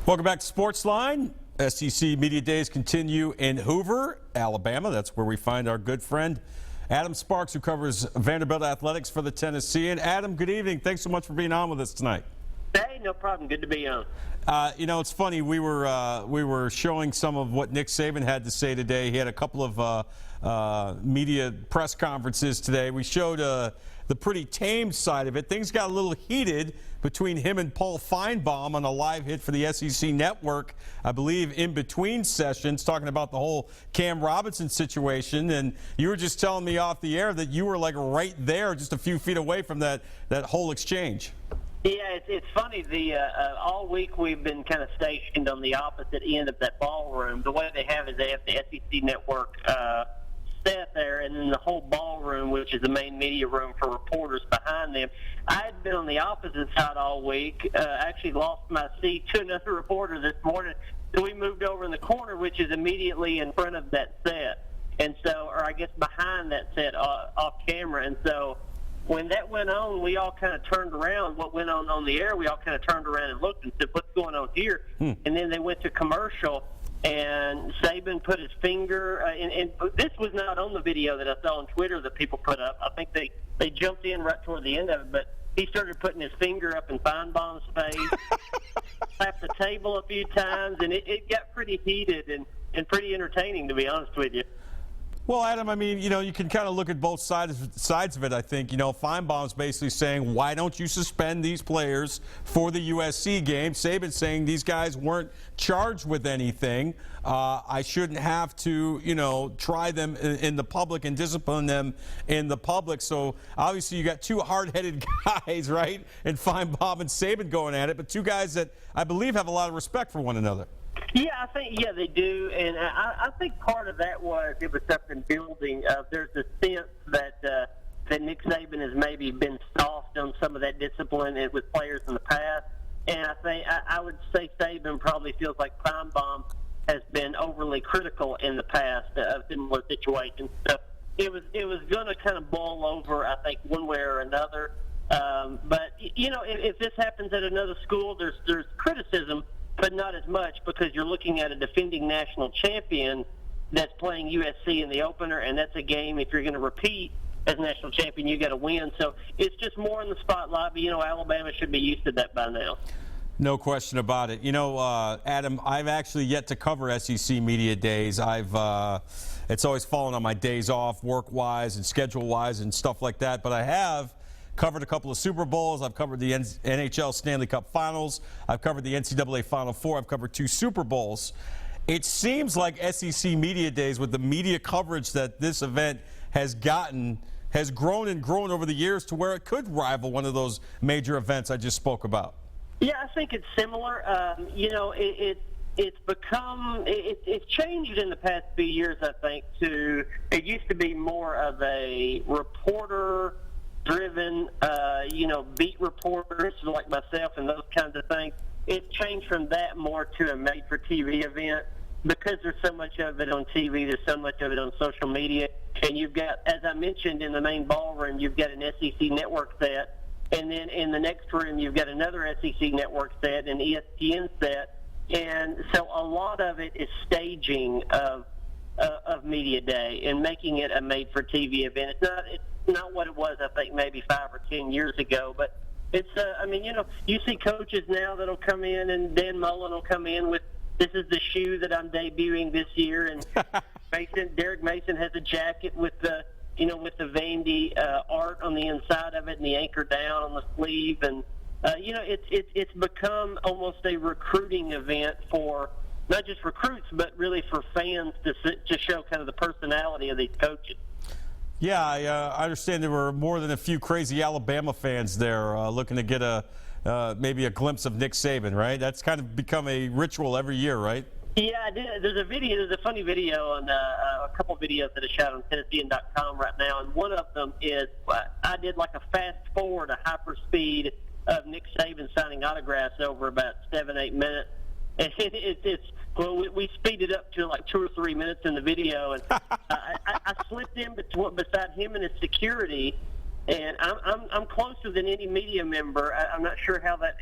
Welcome back to SportsLine. SEC Media Days continue in Hoover, Alabama. That's where we find our good friend Adam Sparks, who covers Vanderbilt athletics for the Tennessean. Adam, good evening. Thanks so much for being on with us tonight. Hey, no problem. Good to be on. You know, it's funny. We were showing some of what Nick Saban had to say today. He had a couple of media press conferences today. We showed the pretty tame side of it. Things got a little heated between him and Paul Feinbaum on a live hit for the SEC Network, I believe, in between sessions, talking about the whole Cam Robinson situation. And you were just telling me off the air that you were like right there, just a few feet away from that whole exchange. Yeah, it's funny. All week we've been kind of stationed on the opposite end of that ballroom. The way they have is they have the SEC Network set there, and then the whole ballroom, which is the main media room for reporters behind them. I had been on the opposite side all week. Actually lost my seat to another reporter this morning. So we moved over in the corner, which is immediately in front of that set, and so, or I guess behind that set off camera. And so when that went on, we all kind of turned around. What went on the air, we all kind of turned around and looked and said, what's going on here? And then they went to commercial, and Saban put his finger, and this was not on the video that I saw on Twitter that people put up. I think they jumped in right toward the end of it, but he started putting his finger up in Feinbaum's face, slapped the table a few times, and it got pretty heated and pretty entertaining, to be honest with you. Well, Adam, I mean, you know, you can kind of look at both sides of it, I think. You know, Feinbaum's basically saying, why don't you suspend these players for the USC game? Saban's saying these guys weren't charged with anything. I shouldn't have to, you know, try them in the public and discipline them in the public. So, obviously, you got two hard-headed guys, right? And Feinbaum and Saban going at it, but two guys that I believe have a lot of respect for one another. Yeah, I think they do, and I think part of that was it was something building. There's a sense that Nick Saban has maybe been soft on some of that discipline with players in the past, and I think I would say Saban probably feels like Feinbaum has been overly critical in the past of similar situations. So it was going to kind of boil over, I think, one way or another. But you know, if this happens at another school, there's criticism, but not as much, because you're looking at a defending national champion that's playing USC in the opener, and that's a game, if you're going to repeat as national champion, you got to win. So it's just more in the spotlight, but, you know, Alabama should be used to that by now. No question about it. You know, Adam, I've actually yet to cover SEC Media Days. It's always fallen on my days off, work-wise and schedule-wise and stuff like that, but I have covered a couple of Super Bowls. I've covered the NHL Stanley Cup Finals. I've covered the NCAA Final Four. I've covered 2 Super Bowls. It seems like SEC Media Days, with the media coverage that this event has gotten, has grown and grown over the years to where it could rival one of those major events I just spoke about. Yeah, I think it's similar. You know, it's become, it's changed in the past few years, I think, to, it used to be more of a reporter-driven, you know, beat reporters like myself and those kinds of things. It's changed from that more to a made-for-TV event, because there's so much of it on TV, there's so much of it on social media, and you've got, as I mentioned, in the main ballroom, you've got an SEC Network set, and then in the next room, you've got another SEC Network set, an ESPN set, and so a lot of it is staging of Media Day and making it a made-for-TV event. It's not what it was, I think, maybe 5 or 10 years ago, but it's, I mean, you know, you see coaches now that'll come in, and Dan Mullen will come in with, this is the shoe that I'm debuting this year, and Derek Mason has a jacket with the, you know, with the Vandy art on the inside of it and the anchor down on the sleeve, and you know, it's become almost a recruiting event for not just recruits, but really for fans to show kind of the personality of these coaches. Yeah, I understand there were more than a few crazy Alabama fans there looking to get maybe a glimpse of Nick Saban, right? That's kind of become a ritual every year, right? Yeah, I did. There's a funny video on a couple of videos that I shot on Tennessean.com right now, and one of them is I did like a fast forward, a hyper speed of Nick Saban signing autographs over about 7-8 minutes. And we speeded up to like 2 or 3 minutes in the video, and I slipped in beside him and his security, and I'm closer than any media member. I'm not sure how that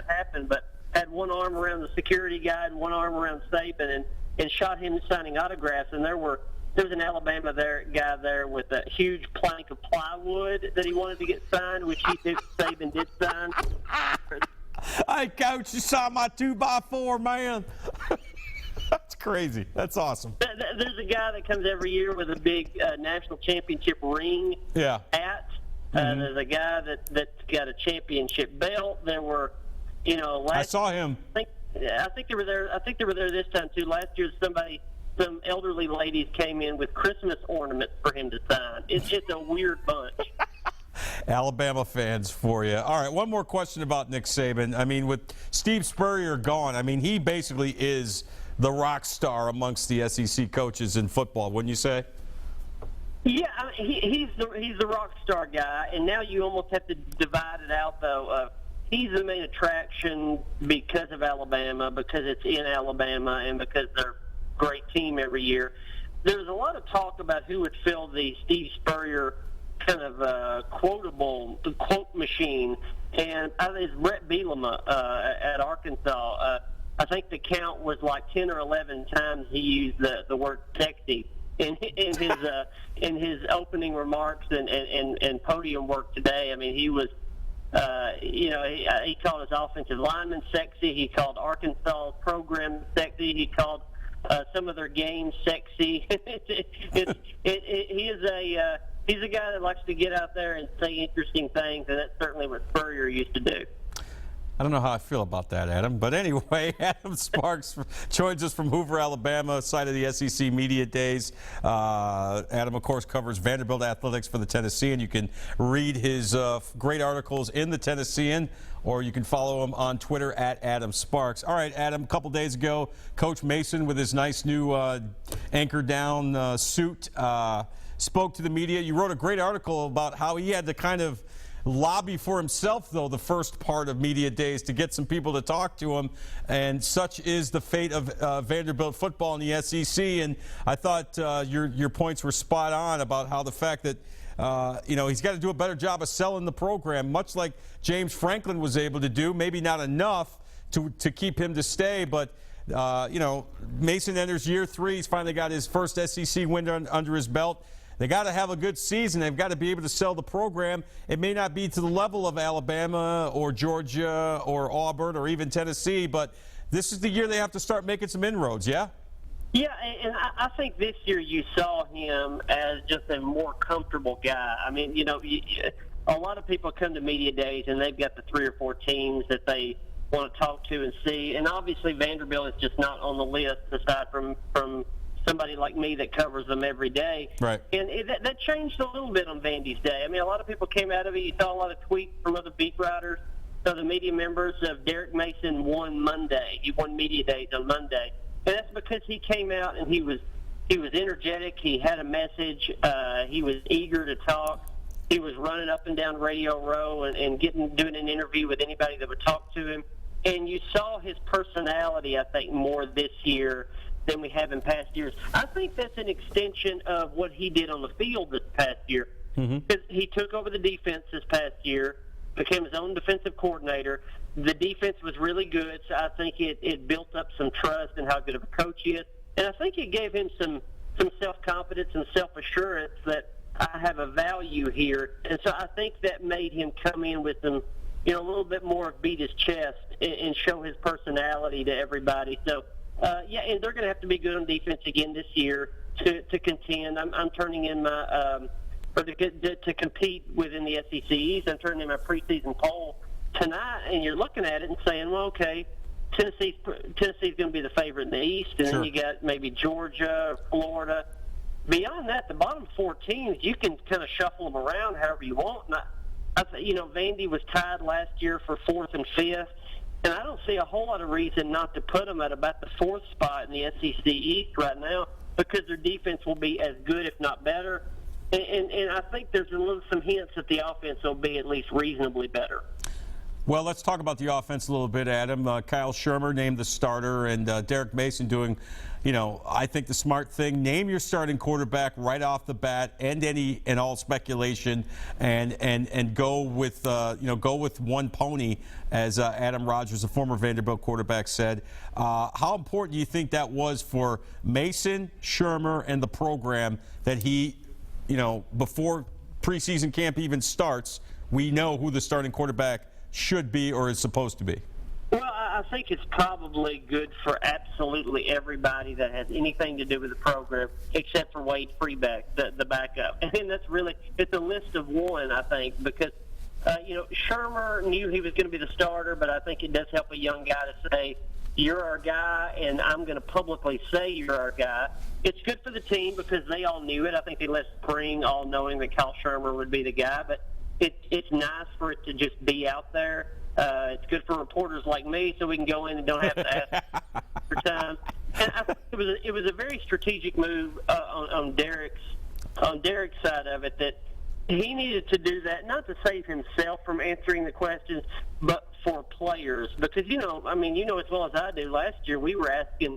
happened, but had one arm around the security guy and one arm around Saban, and shot him signing autographs. And there was an Alabama guy there with a huge plank of plywood that he wanted to get signed, which he knew Saban did sign. Hey, Coach, you saw my 2x4, man. That's crazy. That's awesome. There's a guy that comes every year with a big national championship ring hat. There's a guy that's got a championship belt. There were, I saw him. I think they were there. I think they were there this time too. Last year, some elderly ladies came in with Christmas ornaments for him to sign. It's just a weird bunch. Alabama fans for you. All right, one more question about Nick Saban. I mean, with Steve Spurrier gone, I mean, he basically is the rock star amongst the SEC coaches in football, wouldn't you say? Yeah, I mean, he's the rock star guy, and now you almost have to divide it out, though. He's the main attraction because of Alabama, because it's in Alabama, and because they're a great team every year. There's a lot of talk about who would fill the Steve Spurrier kind of quote machine, and I think it's Brett Bielema at Arkansas. I think the count was like 10 or 11 times he used the word sexy in his opening remarks and podium work today. I mean, he was, he called his offensive linemen sexy. He called Arkansas' program sexy. He called some of their games sexy. He's a guy that likes to get out there and say interesting things, and that's certainly what Spurrier used to do. I don't know how I feel about that, Adam. But anyway, Adam Sparks joins us from Hoover, Alabama, site of the SEC Media Days. Adam, of course, covers Vanderbilt athletics for the Tennessean. You can read his great articles in the Tennessean, or you can follow him on Twitter at Adam Sparks. All right, Adam, a couple days ago, Coach Mason, with his nice new anchor-down suit, spoke to the media. You wrote a great article about how he had to kind of lobby for himself, though, the first part of Media Days to get some people to talk to him, and such is the fate of Vanderbilt football in the SEC. And I thought your points were spot on about how the fact that he's got to do a better job of selling the program, much like James Franklin was able to do. Maybe not enough to keep him to stay, but Mason enters year 3. He's finally got his first SEC win under his belt. They got to have a good season. They've got to be able to sell the program. It may not be to the level of Alabama or Georgia or Auburn or even Tennessee, but this is the year they have to start making some inroads, yeah? Yeah, and I think this year you saw him as just a more comfortable guy. I mean, a lot of people come to Media Days and they've got the 3 or 4 teams that they want to talk to and see, and obviously Vanderbilt is just not on the list aside from somebody like me that covers them every day. Right. And that changed a little bit on Vandy's day. I mean, a lot of people came out of it. You saw a lot of tweets from other beat writers. So the media members of Derek Mason won Monday. He won Media Days on Monday. And that's because he came out and he was energetic. He had a message. He was eager to talk. He was running up and down Radio Row and doing an interview with anybody that would talk to him. And you saw his personality, I think, more this year than we have in past years. I think that's an extension of what he did on the field this past year. Because he took over the defense this past year, became his own defensive coordinator. The defense was really good, so I think it built up some trust in how good of a coach he is. And I think it gave him some self-confidence and self-assurance that I have a value here. And so I think that made him come in with some, a little bit more beat his chest and show his personality to everybody. So, and they're going to have to be good on defense again this year to contend. I'm turning in my to compete within the SEC East. I'm turning in my preseason poll tonight, and you're looking at it and saying, well, okay, Tennessee's going to be the favorite in the East, and then you got maybe Georgia or Florida. Beyond that, the bottom 4 teams, you can kind of shuffle them around however you want. And Vandy was tied last year for 4th and 5th. And I don't see a whole lot of reason not to put them at about the 4th spot in the SEC East right now, because their defense will be as good, if not better. And I think there's some hints that the offense will be at least reasonably better. Well, let's talk about the offense a little bit, Adam. Kyle Shermer named the starter, and Derek Mason doing, I think the smart thing. Name your starting quarterback right off the bat, end any and all speculation, and go with one pony, as Adam Rodgers, a former Vanderbilt quarterback, said. How important do you think that was for Mason, Shermer, and the program that he, before preseason camp even starts, we know who the starting quarterback should be or is supposed to be? Well, I think it's probably good for absolutely everybody that has anything to do with the program, except for Wade Freeback, the backup. And it's a list of one, I think, because, Shermer knew he was going to be the starter, but I think it does help a young guy to say, you're our guy, and I'm going to publicly say you're our guy. It's good for the team because they all knew it. I think they let spring all knowing that Kyle Shermer would be the guy, but it's nice for it to just be out there. It's good for reporters like me, so we can go in and don't have to ask for time. And I think it was a very strategic move on Derek's side of it, that he needed to do that, not to save himself from answering the questions, but for players. Because as well as I do, last year we were asking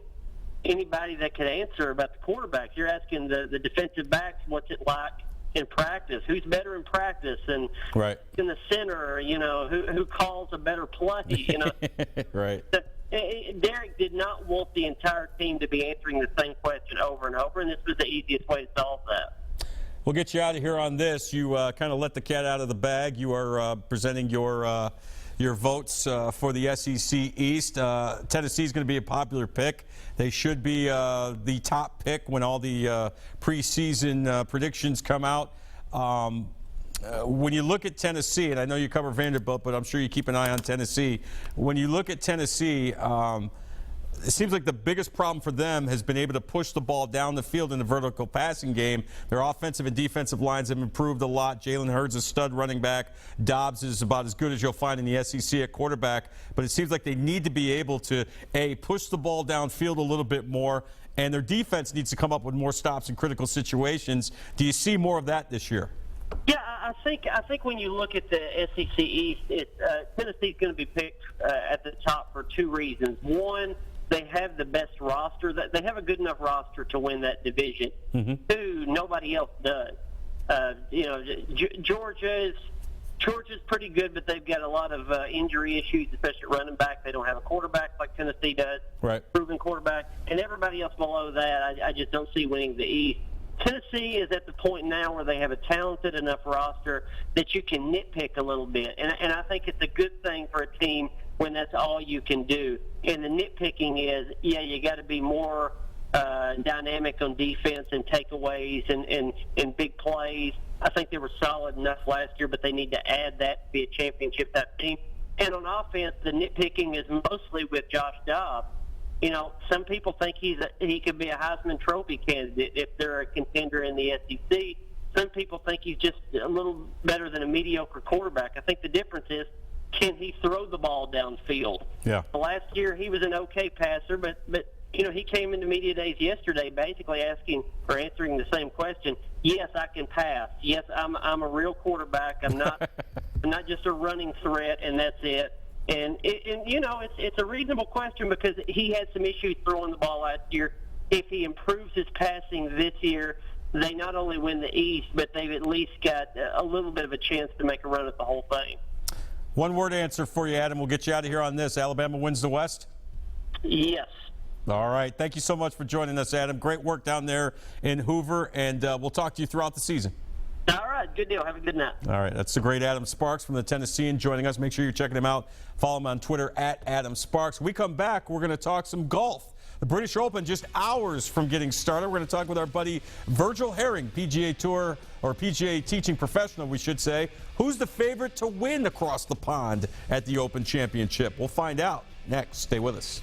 anybody that could answer about the quarterbacks. You're asking the defensive backs, what's it like in practice? Who's better in practice? And right in the center, who calls a better play? Right. Derek did not want the entire team to be answering the same question over and over, and this was the easiest way to solve that. We'll get you out of here on this. You kind of let the cat out of the bag. You are presenting your votes for the SEC East. Tennessee is going to be a popular pick. They should be the top pick when all the preseason predictions come out. When you look at Tennessee, and I know you cover Vanderbilt, but I'm sure you keep an eye on Tennessee. When you look at Tennessee, it seems like the biggest problem for them has been able to push the ball down the field in the vertical passing game. Their offensive and defensive lines have improved a lot. Jalen Hurts is a stud running back. Dobbs is about as good as you'll find in the SEC at quarterback. But it seems like they need to be able to, push the ball downfield a little bit more, and their defense needs to come up with more stops in critical situations. Do you see more of that this year? Yeah, I think when you look at the SEC East, Tennessee's going to be picked at the top for two reasons. One, they have the best roster. They have a good enough roster to win that division. Mm-hmm. Two, nobody else does. Georgia's pretty good, but they've got a lot of injury issues, especially at running back. They don't have a quarterback like Tennessee does, right? Proven quarterback. And everybody else below that, I just don't see winning the East. Tennessee is at the point now where they have a talented enough roster that you can nitpick a little bit. And I think it's a good thing for a team when that's all you can do. And the nitpicking is, you got to be more dynamic on defense and takeaways and big plays. I think they were solid enough last year, but they need to add that to be a championship-type team. And on offense, the nitpicking is mostly with Josh Dobbs. Some people think he could be a Heisman Trophy candidate if they're a contender in the SEC. Some people think he's just a little better than a mediocre quarterback. I think the difference is, can he throw the ball downfield? Yeah. Last year he was an okay passer, but he came into media days yesterday basically answering the same question. Yes, I can pass. Yes, I'm a real quarterback. I'm not just a running threat, and that's it. And it's a reasonable question because he had some issues throwing the ball last year. If he improves his passing this year, they not only win the East, but they've at least got a little bit of a chance to make a run at the whole thing. One word answer for you, Adam. We'll get you out of here on this. Alabama wins the West? Yes. All right. Thank you so much for joining us, Adam. Great work down there in Hoover, and we'll talk to you throughout the season. All right. Good deal. Have a good night. All right. That's the great Adam Sparks from the Tennessean joining us. Make sure you're checking him out. Follow him on Twitter at Adam Sparks. When we come back, we're going to talk some golf. The British Open just hours from getting started. We're going to talk with our buddy Virgil Herring, PGA Tour or PGA teaching professional, we should say. Who's the favorite to win across the pond at the Open Championship? We'll find out next. Stay with us.